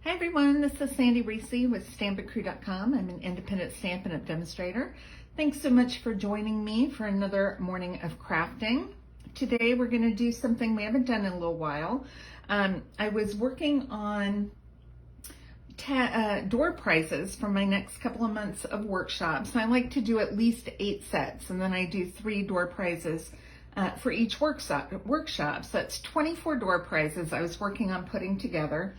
Hi everyone, this is Sandy Reese with StampItCrew.com. I'm an independent Stampin' Up! Demonstrator. Thanks so much for joining me for another morning of crafting. Today we're going to do something we haven't done in a little while. I was working on door prizes for my next couple of months of workshops. I like to do at least 8 sets, and then I do 3 door prizes for each workshop. So that's 24 door prizes I was working on putting together.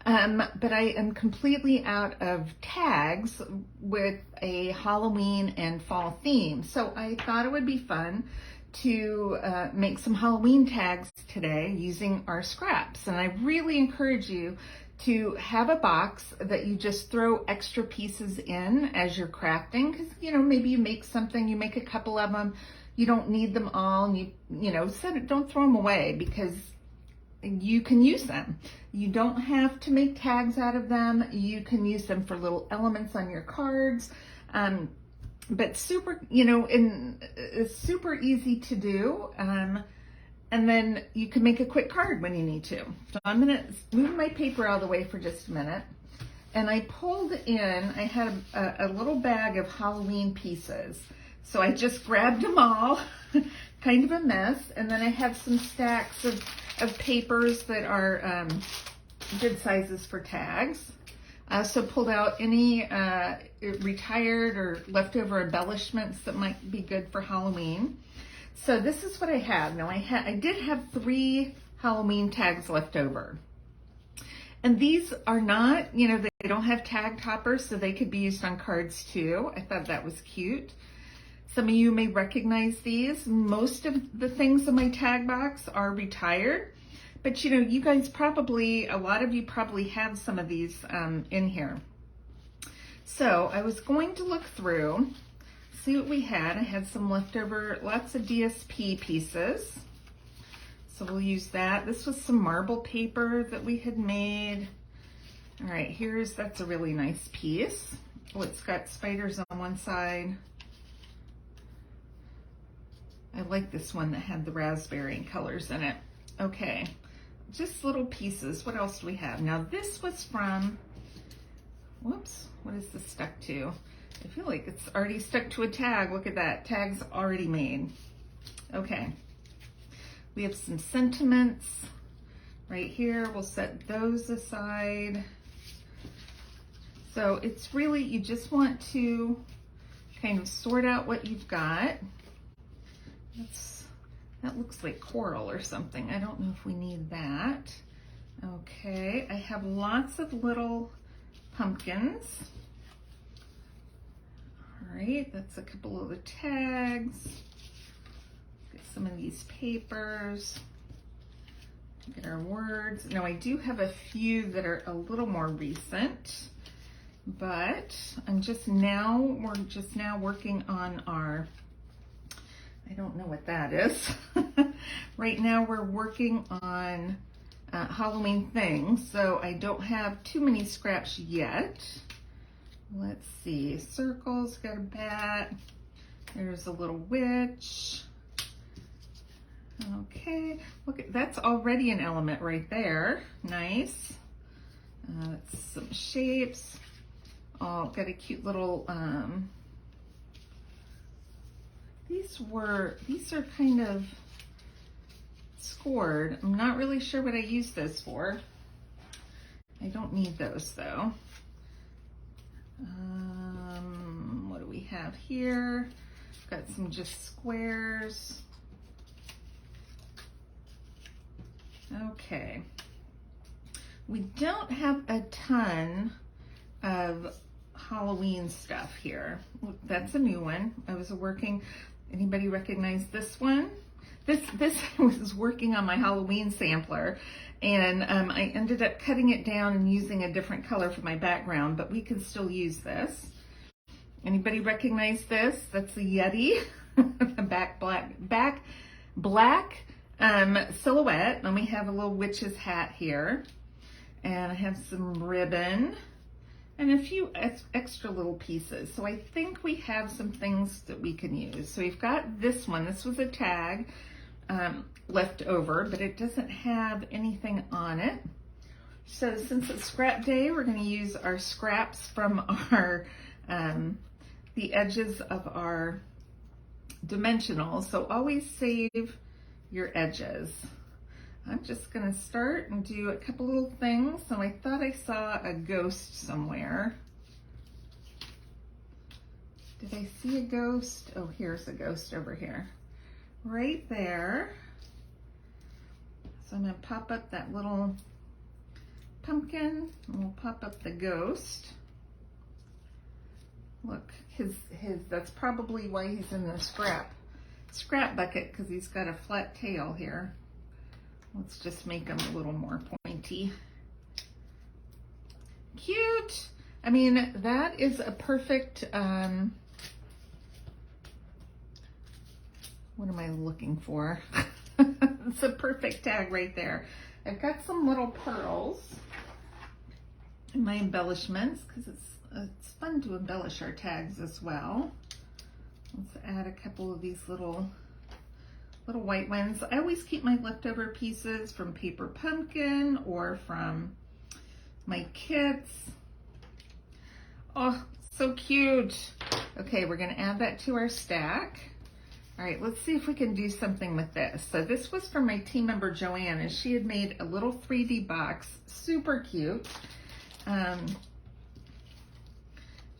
But I am completely out of tags with a Halloween and fall theme. So I thought it would be fun to make some Halloween tags today using our scraps. And I really encourage you to have a box that you just throw extra pieces in as you're crafting. Because, maybe you make something, you make a couple of them, you don't need them all, and don't throw them away because you can use them. You don't have to make tags out of them. You can use them for little elements on your cards. But super, it's super easy to do. And then you can make a quick card when you need to. So I'm gonna move my paper out of the way for just a minute. And I pulled in, I had a little bag of Halloween pieces. So I just grabbed them all, kind of a mess. And then I have some stacks of papers that are good sizes for tags. So pulled out any retired or leftover embellishments that might be good for Halloween. So this is what I have. Now I did have 3 Halloween tags left over. And these are not, they don't have tag toppers, so they could be used on cards too. I thought that was cute. Some of you may recognize these. Most of the things in my tag box are retired, but you guys probably, a lot of you probably have some of these in here. So I was going to look through, see what we had. I had some leftover, lots of DSP pieces. So we'll use that. This was some marble paper that we had made. All right, that's a really nice piece. Oh, it's got spiders on one side. I like this one that had the raspberry colors in it. Okay, just little pieces. What else do we have? Now this was from, whoops, what is this stuck to? I feel like it's already stuck to a tag. Look at that, tag's already made. Okay, we have some sentiments right here. We'll set those aside. So it's really, you just want to kind of sort out what you've got. That looks like coral or something. I don't know if we need that. Okay, I have lots of little pumpkins. All right, that's a couple of the tags. Get some of these papers. Get our words. Now I do have a few that are a little more recent, but we're just now working on our, I don't know what that is. Right now we're working on Halloween things, so I don't have too many scraps yet. Let's see, circles, got a bat. There's a little witch. Okay, look, that's already an element right there. Nice. Some shapes. Oh, got a cute little, these are kind of scored. I'm not really sure what I use those for. I don't need those though. What do we have here? Got some just squares. Okay. We don't have a ton of Halloween stuff here. That's a new one. I was working, anybody recognize this one? This was working on my Halloween sampler, and I ended up cutting it down and using a different color for my background, but we can still use this. Anybody recognize this? That's a Yeti, back black silhouette. And we have a little witch's hat here, and I have some ribbon and a few extra little pieces. So I think we have some things that we can use. So we've got this one. This was a tag left over, but it doesn't have anything on it. So since it's scrap day, we're going to use our scraps from our the edges of our dimensionals. So always save your edges. I'm just going to start and do a couple little things. So I thought I saw a ghost somewhere. Did I see a ghost? Oh, here's a ghost over here. Right there. So I'm going to pop up that little pumpkin, and we'll pop up the ghost. Look, that's probably why he's in the scrap bucket, because he's got a flat tail here. Let's just make him a little more pointy. Cute. I mean, that is a perfect, what am I looking for? It's a perfect tag right there. I've got some little pearls in my embellishments, because it's fun to embellish our tags as well. Let's add a couple of these little white ones. I always keep my leftover pieces from Paper Pumpkin or from my kits. Oh, so cute. Okay, we're gonna add that to our stack. All right, let's see if we can do something with this. So this was from my team member Joanne, and she had made a little 3D box, super cute. But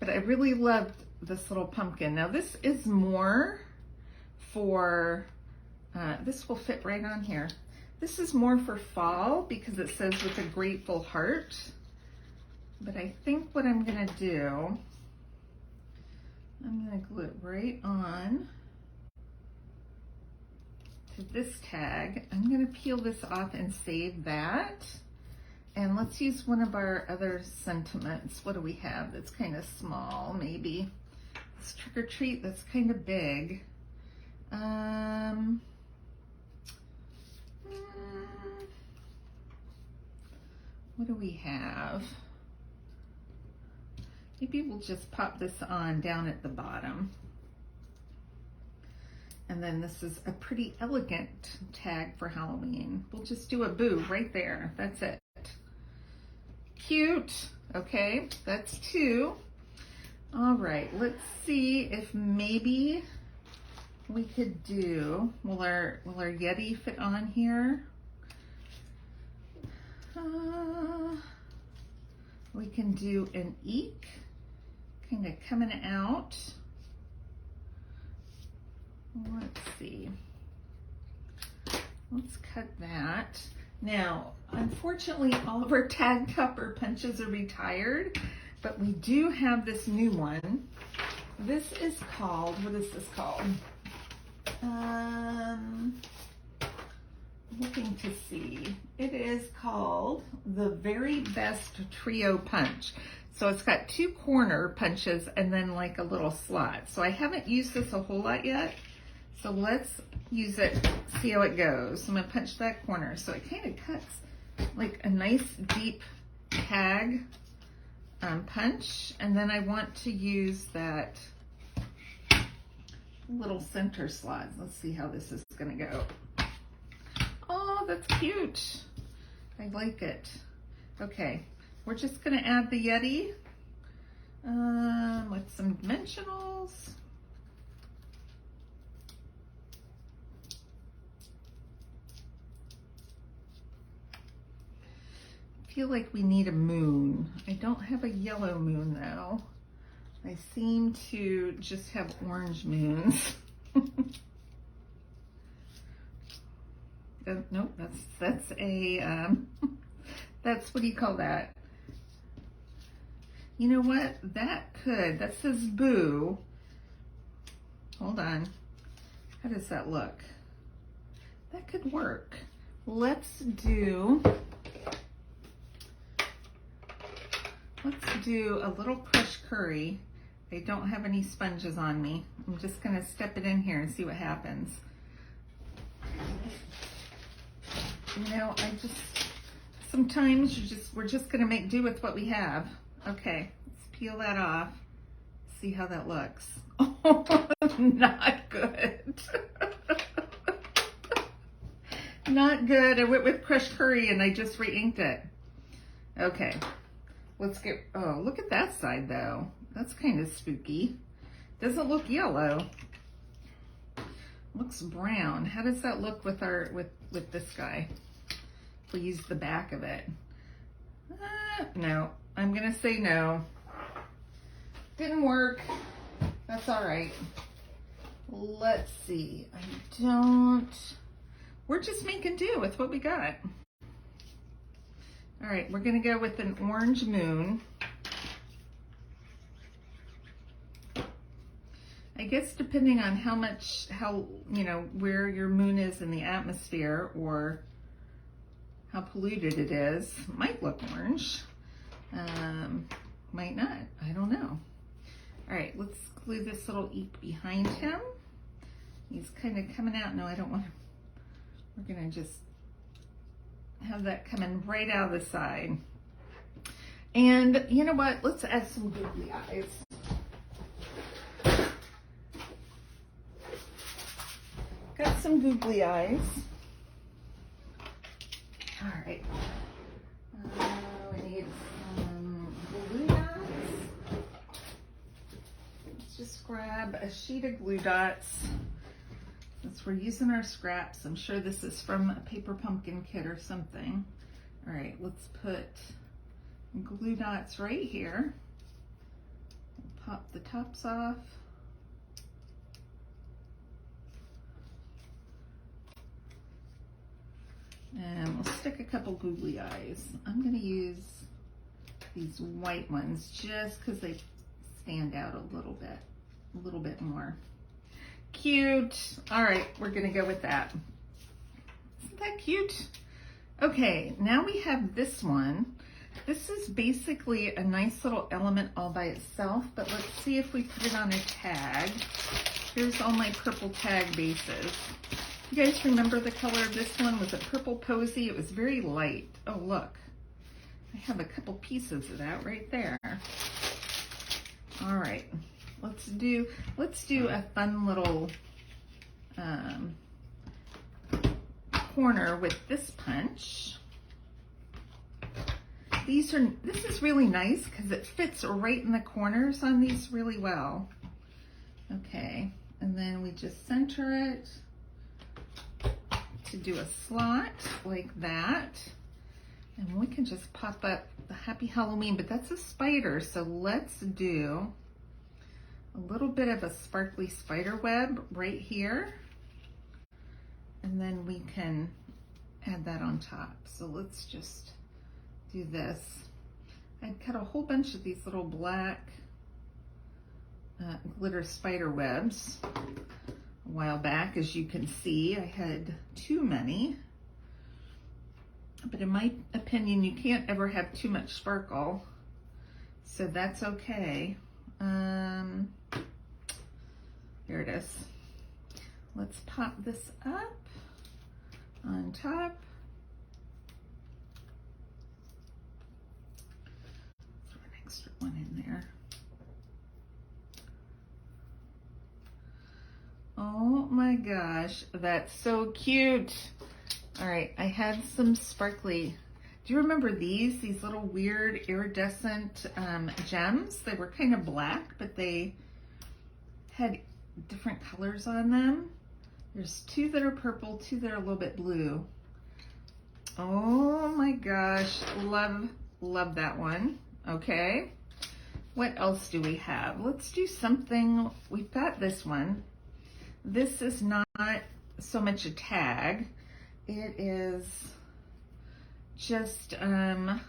I really loved this little pumpkin. Now this is more for, this will fit right on here. This is more for fall because it says with a grateful heart. But I think what I'm gonna do, I'm gonna glue it right on to this tag. I'm gonna peel this off and save that. And let's use one of our other sentiments. What do we have that's kind of small, maybe? This trick or treat that's kind of big. What do we have? Maybe we'll just pop this on down at the bottom. And then this is a pretty elegant tag for Halloween. We'll just do a boo right there. That's it. Cute. Okay, that's 2. All right, let's see if maybe we could do, will our Yeti fit on here? We can do an eek, kind of coming out. Let's see. Let's cut that. Now, unfortunately, all of our tag copper punches are retired, but we do have this new one. This is called, what is this called? Looking to see. It is called the Very Best Trio Punch. So it's got 2 corner punches and then like a little slot. So I haven't used this a whole lot yet. So let's use it, see how it goes. I'm gonna punch that corner. So it kind of cuts like a nice deep tag punch. And then I want to use that little center slot. Let's see how this is gonna go. Oh, that's cute. I like it. Okay, we're just gonna add the Yeti with some dimensionals. I feel like we need a moon. I don't have a yellow moon though. I seem to just have orange moons. Nope, that's a, that's, what do you call that? You know what? That says boo. Hold on. How does that look? That could work. Let's do a little crushed curry. I don't have any sponges on me. I'm just gonna step it in here and see what happens. You know, sometimes we're just gonna make do with what we have. Okay, let's peel that off. See how that looks. Oh, not good. Not good. I went with crushed curry and I just re-inked it. Okay, let's get, oh, look at that side though. That's kind of spooky. Doesn't look yellow. Looks brown. How does that look with our, with this guy? If we use the back of it. No, I'm gonna say no. Didn't work. That's all right. Let's see. We're just making do with what we got. All right, we're gonna go with an orange moon. I guess depending on how, you know, where your moon is in the atmosphere or how polluted it is, might look orange. Might not, I don't know. All right, let's glue this little eek behind him. He's kind of coming out. No, I don't want to. We're gonna just have that coming right out of the side. And you know what? Let's add some googly eyes. Got some googly eyes. All right. We need some glue dots. Let's just grab a sheet of glue dots. Since we're using our scraps, I'm sure this is from a paper pumpkin kit or something. All right, let's put glue dots right here. Pop the tops off. And we'll stick a couple googly eyes. I'm gonna use these white ones just because they stand out a little bit more. Cute. All right, we're gonna go with that. Isn't that cute? Okay, now we have this one. This is basically a nice little element all by itself, but let's see if we put it on a tag. Here's all my purple tag bases. You guys remember the color of this one? Was a purple posy. It was very light. Oh, look. I have a couple pieces of that right there. All right. Let's do a fun little corner with this punch. This is really nice because it fits right in the corners on these really well. Okay, and then we just center it to do a slot like that. And we can just pop up the Happy Halloween, but that's a spider, so let's do a little bit of a sparkly spider web right here. And then we can add that on top. So let's just do this. I'd cut a whole bunch of these little black glitter spider webs a while back. As you can see, I had too many. But in my opinion, you can't ever have too much sparkle. So that's okay. Here it is. Let's pop this up on top. Throw an extra one in there. Oh my gosh, that's so cute. All right, I had some sparkly. Do you remember these little weird iridescent gems? They were kind of black, but they had different colors on them. There's two that are purple, two that are a little bit blue. Oh my gosh, love that one. Okay, what else do we have? Let's do something. We've got this one. This is not so much a tag. It is just a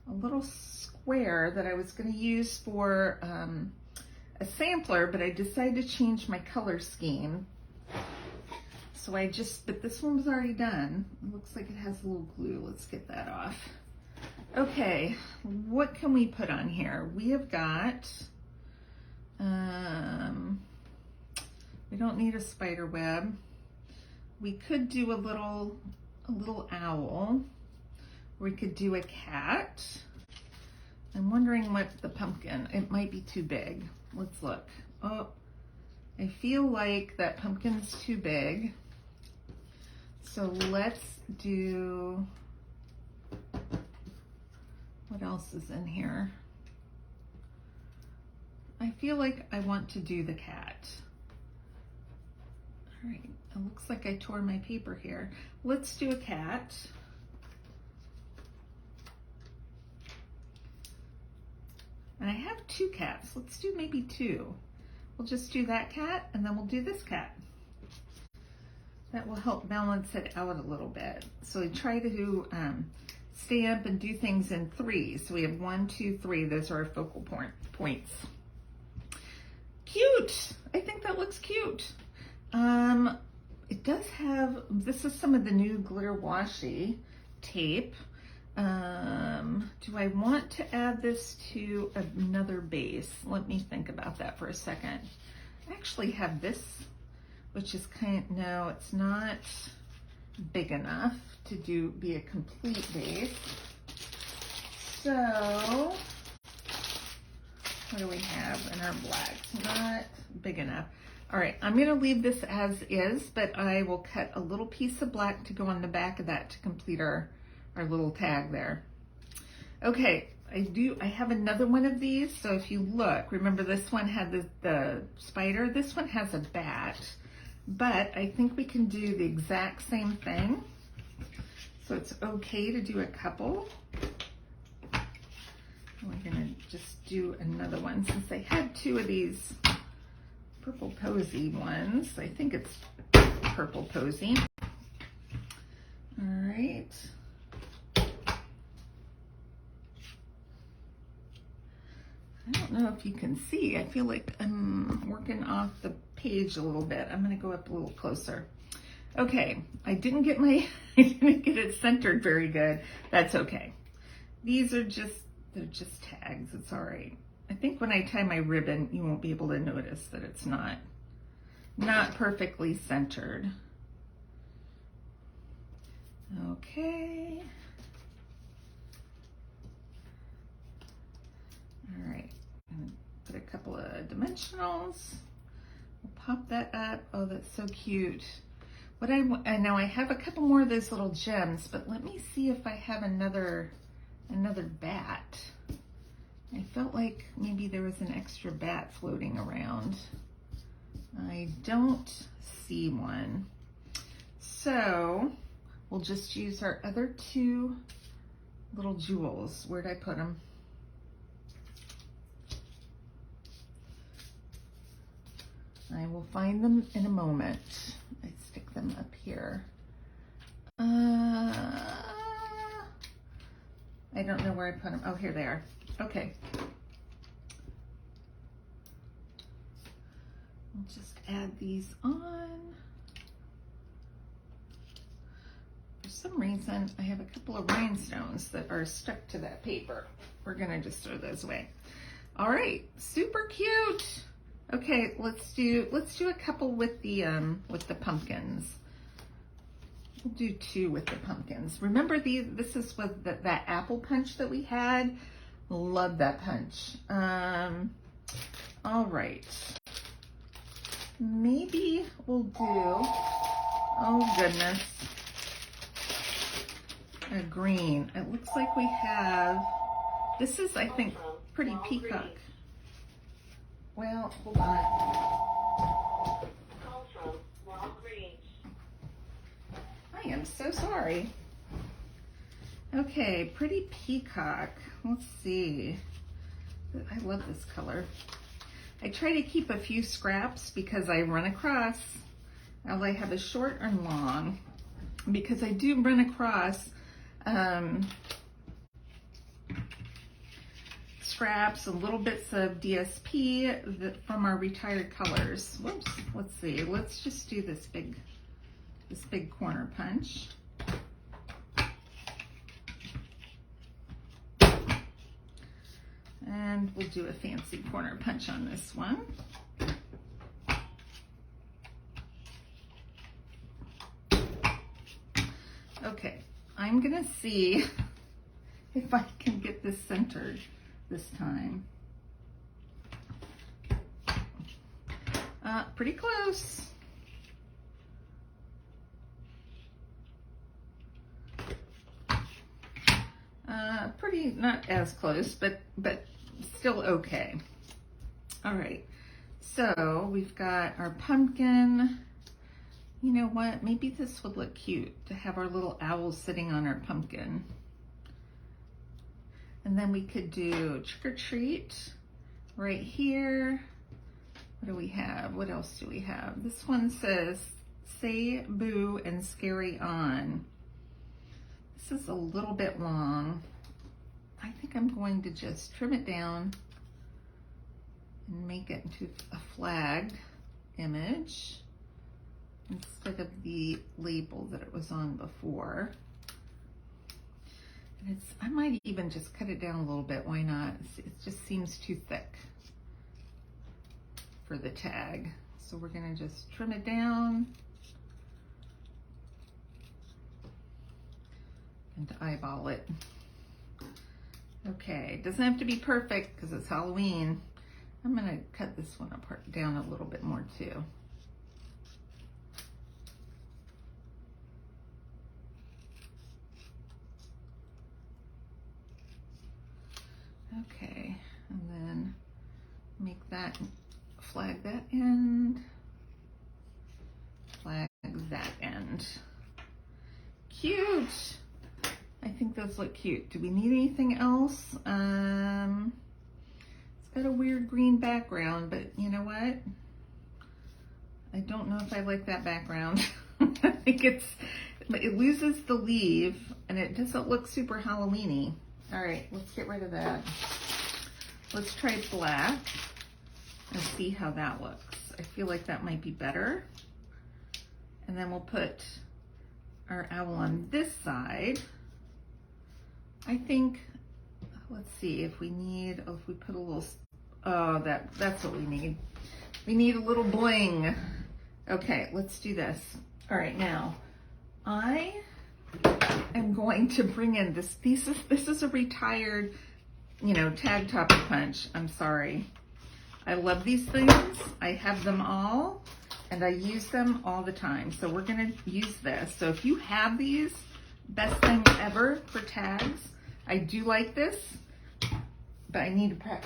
little square that I was going to use for a sampler, but I decided to change my color scheme. So but this one was already done. It looks like it has a little glue. Let's get that off. Okay, what can we put on here? We have got, we don't need a spider web. We could do a little owl. We could do a cat. I'm wondering what the pumpkin, it might be too big. Let's look. Oh, I feel like that pumpkin's too big. So let's do What else is in here? I feel like I want to do the cat. All right, it looks like I tore my paper here. Let's do a cat. And I have 2 cats. Let's do maybe 2. We'll just do that cat and then we'll do this cat. That will help balance it out a little bit. So we try to stamp and do things in 3s. So we have 1, 2, 3. Those are our focal points. Cute. I think that looks cute. It does have, this is some of the new glitter washi tape. Do I want to add this to another base? Let me think about that for a second. I actually have this, which is no, it's not big enough to be a complete base. So, what do we have in our blacks? Not big enough. All right, I'm gonna leave this as is, but I will cut a little piece of black to go on the back of that to complete our little tag there. Okay, I have another one of these. So if you look, remember this one had the spider. This one has a bat, but I think we can do the exact same thing. So it's okay to do a couple. We're gonna just do another one since I had 2 of these purple posy ones. I think it's purple posy. All right. I don't know if you can see. I feel like I'm working off the page a little bit. I'm going to go up a little closer. Okay, I didn't get it centered very good. That's okay. These are they're just tags. It's all right. I think when I tie my ribbon, you won't be able to notice that it's not perfectly centered. Okay. All right, I'm gonna put a couple of dimensionals. We'll pop that up. Oh, that's so cute. Now I have a couple more of those little gems, but let me see if I have another bat. I felt like maybe there was an extra bat floating around. I don't see one. So we'll just use our other 2 little jewels. Where'd I put them? I will find them in a moment. I stick them up here. I don't know where I put them. Oh, here they are. Okay. I'll just add these on. For some reason, I have a couple of rhinestones that are stuck to that paper. We're gonna just throw those away. All right, super cute. Okay, let's do a couple with the pumpkins. We'll do 2 with the pumpkins. Remember this is with that apple punch that we had. Love that punch. All right. Maybe we'll do, oh goodness, a green. It looks like we have, this is, I think, pretty peacock. Well, hold on. I am so sorry. Okay, pretty peacock. Let's see. I love this color. I try to keep a few scraps because I run across, well, I have a short and long, because I do run across scraps and little bits of DSP from our retired colors. Whoops, let's see. Let's just do this big corner punch. And we'll do a fancy corner punch on this one. Okay, I'm gonna see if I can get this centered this time. Pretty close. Pretty, not as close, but still okay. All right, so we've got our pumpkin. You know what? Maybe this would look cute to have our little owl sitting on our pumpkin. And then we could do trick or treat right here. What do we have? What else do we have? This one says, say boo and scary on. This is a little bit long. I think I'm going to just trim it down and make it into a flag image instead of the label that it was on before. And I might even just cut it down a little bit. Why not? It just seems too thick for the tag. So we're gonna just trim it down and eyeball it. Okay, doesn't have to be perfect because it's Halloween. I'm gonna cut this one apart down a little bit more too. Okay, and then make that, flag that end, flag that end. Cute! I think those look cute. Do we need anything else? It's got a weird green background, but you know what? I don't know if I like that background. I think it loses the leaf and it doesn't look super Halloween-y. All right, let's get rid of that. Let's try black and see how that looks. I feel like that might be better. And then we'll put our owl on this side. I think, let's see if we need, if we put a little, oh, that's what we need. We need a little bling. Okay, let's do this. All right, now I am going to bring in this piece of, this is a retired, you know, tag topper punch. I'm sorry. I love these things. I have them all and I use them all the time. So we're gonna use this. So if you have these, best thing ever for tags. I do like this, but I need to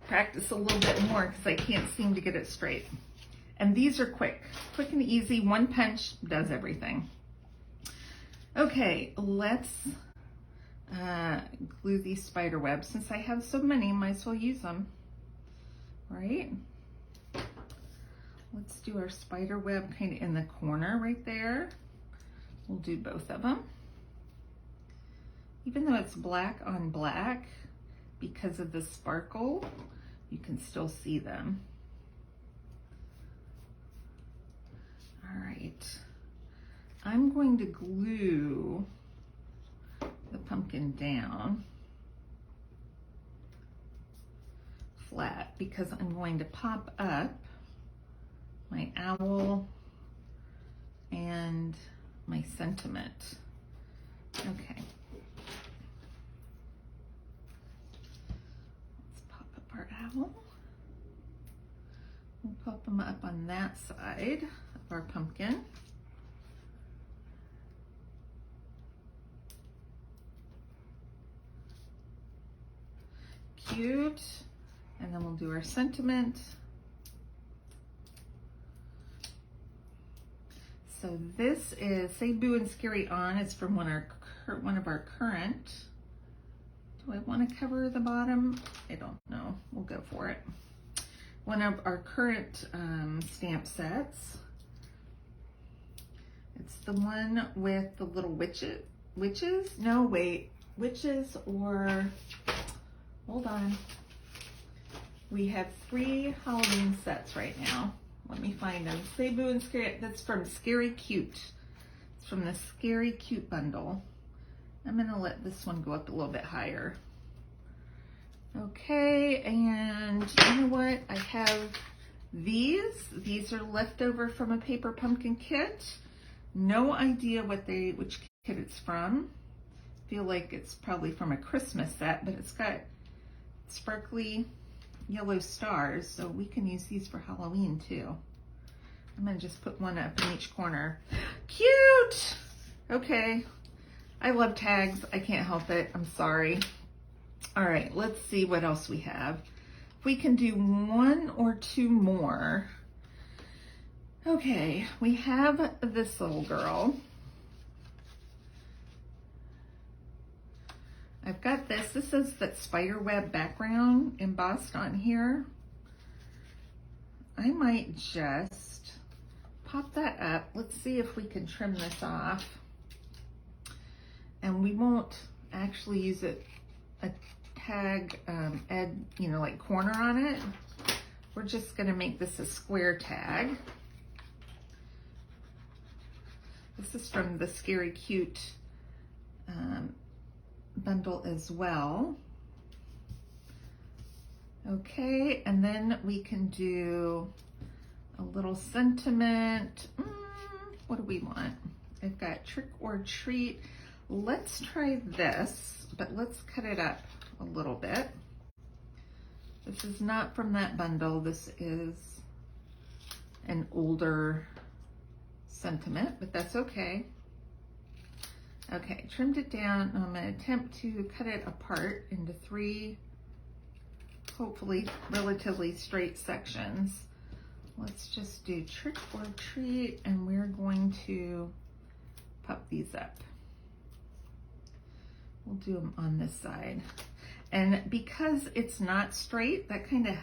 practice a little bit more because I can't seem to get it straight. And these are quick and easy. One punch does everything. Okay, let's glue these spider webs. Since I have so many, might as well use them, right? Let's do our spider web kind of in the corner right there. We'll do both of them. Even though it's black on black, because of the sparkle, you can still see them. All right, I'm going to glue the pumpkin down flat because I'm going to pop up my owl and my sentiment. Okay. Let's pop up our owl. We'll pop them up on that side of our pumpkin. Cute. And then we'll do our sentiment. So this is Say Boo and Scary On. It's from one of our current. Do I want to cover the bottom? I don't know. We'll go for it. One of our current stamp sets. It's the one with the little witches? No, wait. Witches or, hold on. We have 3 Halloween sets right now. Let me find them. Say Boo and Scary, that's from Scary Cute. It's from the Scary Cute bundle. I'm gonna let this one go up a little bit higher. Okay, and you know what? I have these. These are left over from a paper pumpkin kit. No idea which kit it's from. Feel like it's probably from a Christmas set, but it's got sparkly yellow stars, so we can use these for Halloween too. I'm gonna just put one up in each corner. Cute! Okay, I love tags. I can't help it. I'm sorry. All right, let's see what else we have. If we can do one or two more. Okay, we have this little girl. I've got this. This is that spider web background embossed on here. I might just pop that up. Let's see if we can trim this off. And we won't actually use a tag like corner on it. We're just gonna make this a square tag. This is from the Scary Cute bundle as well. Okay, and then we can do a little sentiment. What do we want? I've got trick or treat. Let's try this, but let's cut it up a little bit. This is not from that bundle. This is an older sentiment, but that's okay. Okay, trimmed it down. I'm going to attempt to cut it apart into 3, hopefully relatively straight sections. Let's just do trick or treat, and we're going to pop these up. We'll do them on this side. And because it's not straight, that kind of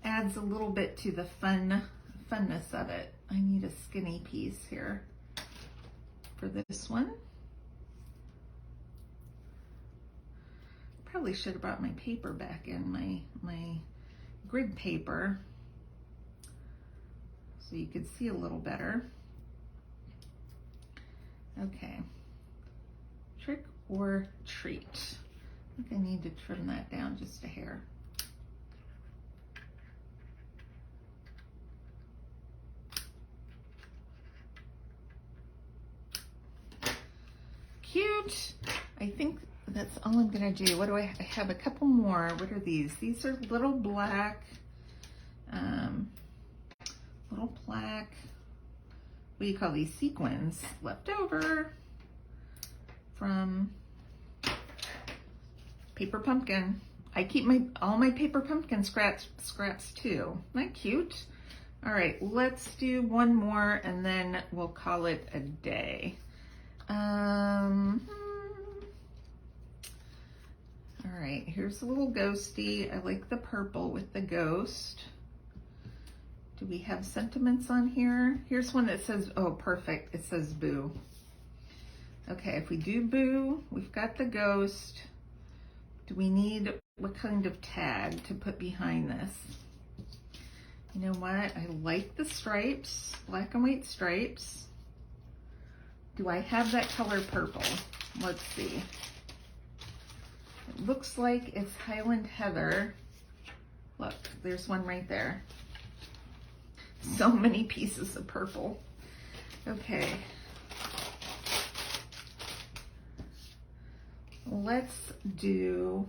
adds a little bit to the funness of it. I need a skinny piece here for this one. Probably should have brought my paper back in, my grid paper, so you could see a little better. Okay, trick or treat. I think I need to trim that down just a hair. Cute. I think that's all I'm gonna do. What do I have? A couple more. What are these? These are little black, what do you call these? Sequins left over from Paper Pumpkin. I keep all my Paper Pumpkin scraps too. Isn't that cute? All right, let's do one more and then we'll call it a day. All right, here's a little ghosty. I like the purple with the ghost. Do we have sentiments on here? Here's one that says, oh, perfect. It says boo. Okay, if we do boo, we've got the ghost. Do we need what kind of tag to put behind this? You know what? I like the stripes, black and white stripes. Do I have that color purple? Let's see. It looks like it's Highland Heather. Look, there's one right there. So many pieces of purple. Okay. Let's do,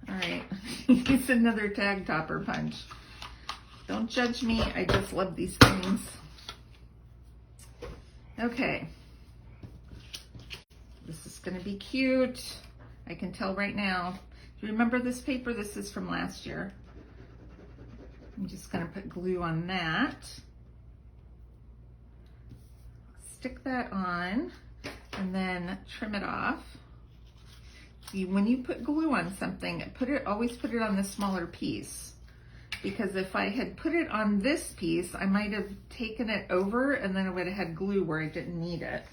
all right, it's another tag topper punch. Don't judge me, I just love these things. Okay. This is gonna be cute. I can tell right now. Do you remember this paper? This is from last year. I'm just gonna put glue on that. Stick that on and then trim it off. See, when you put glue on something, always put it on the smaller piece. Because if I had put it on this piece, I might have taken it over and then I would have had glue where I didn't need it.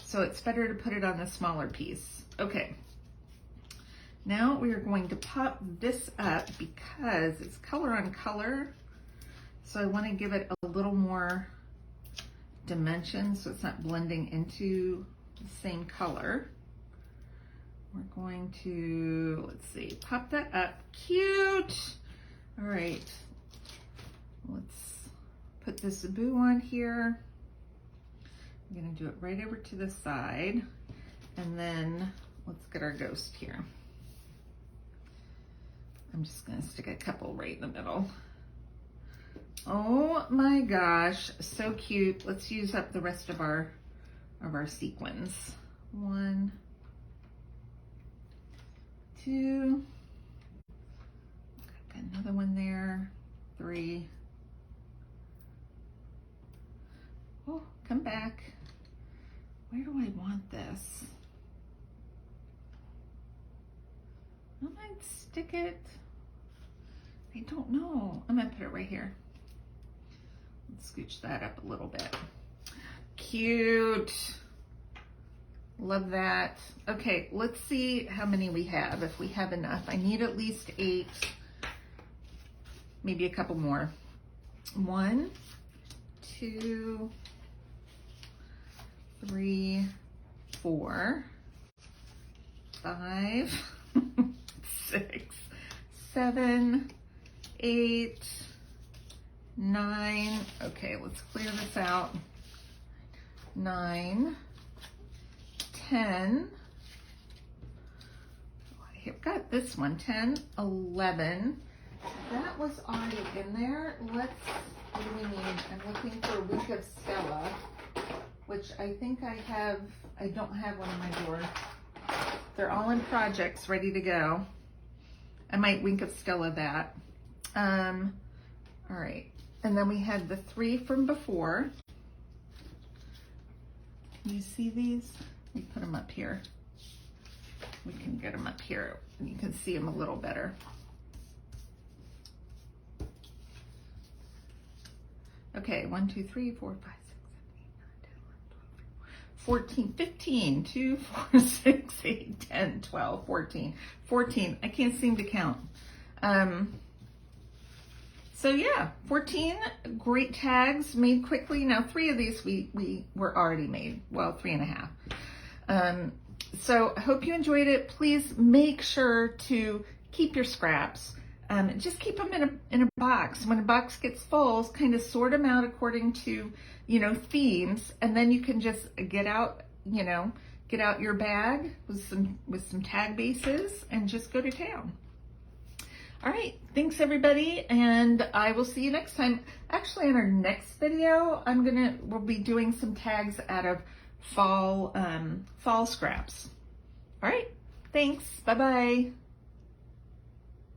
So it's better to put it on the smaller piece. Okay. Now we are going to pop this up because it's color on color. So I want to give it a little more dimension so it's not blending into the same color. We're going to, let's see, pop that up. Cute. All right. Let's put this boo on here. I'm going to do it right over to the side. And then let's get our ghost here. I'm just gonna stick a couple right in the middle. Oh my gosh, so cute. Let's use up the rest of our sequins. 1, 2, got another one there, 3. Oh, come back. Where do I want this? I might stick it. I don't know. I'm gonna put it right here. Let's scooch that up a little bit. Cute. Love that. Okay, let's see how many we have, if we have enough. I need at least 8, maybe a couple more. 1, 2, 3, 4, 5, 6, 7, 8, 9. Okay, let's clear this out. 9, 10. I've got this one. 10, 11. That was already in there. What do we need? I'm looking for a Wink of Stella, which I think I have. I don't have one in my drawer. They're all in projects, ready to go. I might Wink of Stella that. All right. And then we had the 3 from before. Can you see these? We put them up here. We can get them up here and you can see them a little better. Okay, 1, 2, 3, 4, 5, 6, 7, 8, 9, 10, 11, 12, 14, 15, 2, 4, 6, 8, 10, 12, 14, 14. I can't seem to count. So yeah, 14 great tags made quickly. Now 3 of these we were already made. Well, 3.5. So I hope you enjoyed it. Please make sure to keep your scraps. Just keep them in a box. When a box gets full, kind of sort them out according to, themes, and then you can just get out your bag with some tag bases and just go to town. All right, thanks everybody, and I will see you next time. Actually, in our next video, we'll be doing some tags out of fall scraps. All right, thanks. Bye bye.